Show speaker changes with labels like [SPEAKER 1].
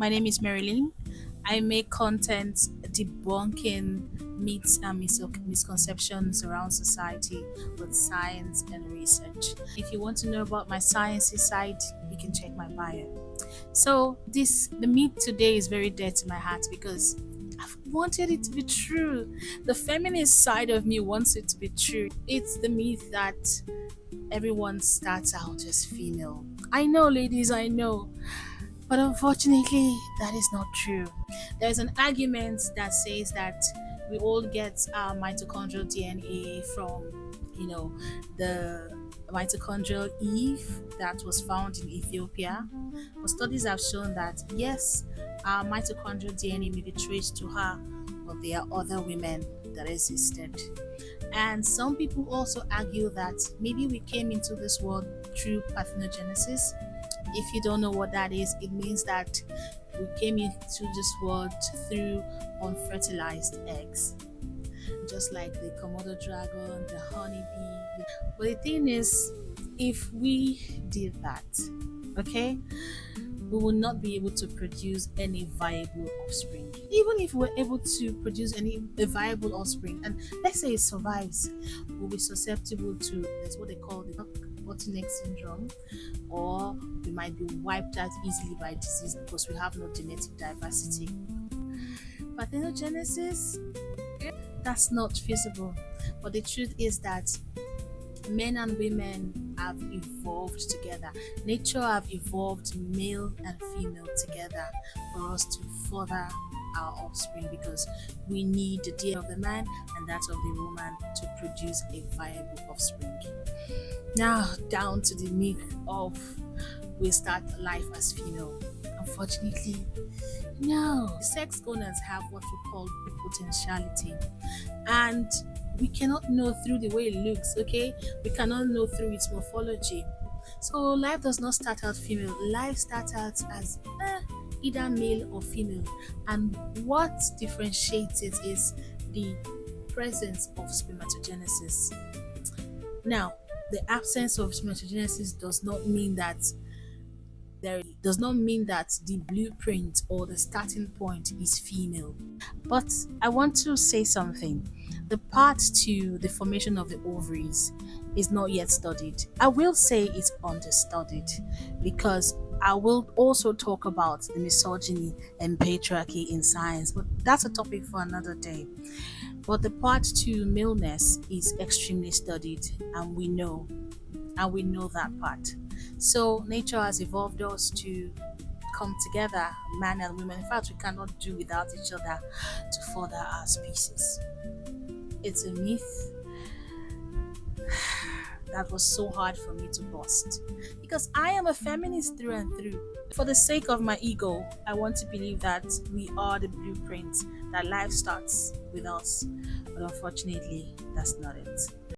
[SPEAKER 1] My name is Marilyn. I make content debunking myths and misconceptions around society with science and research. If you want to know about my sciencey side, you can check my bio. So the myth today is very dear to my heart because I've wanted it to be true. The feminist side of me wants it to be true. It's the myth that everyone starts out as female. I know, ladies, I know. But unfortunately, that is not true. There's an argument that says that we all get our mitochondrial DNA from, the mitochondrial Eve that was found in Ethiopia. But studies have shown that yes, our mitochondrial DNA may be traced to her, but there are other women that existed. And some people also argue that maybe we came into this world through parthenogenesis. If you don't know what that is, it means that we came into this world through unfertilized eggs, just like the Komodo dragon, the honeybee. But the thing is, if we did that, okay, we will not be able to produce any viable offspring. Even if we're able to produce a viable offspring, and let's say it survives, we'll be susceptible to that's what they call the bottleneck syndrome, or we might be wiped out easily by disease because we have no genetic diversity. Parthenogenesis, that's not feasible. But the truth is that men and women have evolved together. Nature have evolved male and female together for us to further our offspring, because we need the DNA of the man and that of the woman to produce a viable offspring. Now down to the myth of we start life as female. Unfortunately, no. Sex goners have what we call potentiality, and we cannot know through the way it looks, okay? We cannot know through its morphology. So life does not start out female. Life starts out as either male or female. And what differentiates it is the presence of spermatogenesis. Now, the absence of spermatogenesis does not mean that the blueprint or the starting point is female. But I want to say something. The part to the formation of the ovaries is not yet studied. I will say it's understudied because I will also talk about the misogyny and patriarchy in science, but that's a topic for another day. But the part to maleness is extremely studied, and we know that part. So nature has evolved us to come together, man and women. In fact, we cannot do without each other to further our species. It's a myth that was so hard for me to bust because I am a feminist through and through. For the sake of my ego, I want to believe that we are the blueprint, that life starts with us. But unfortunately, that's not it.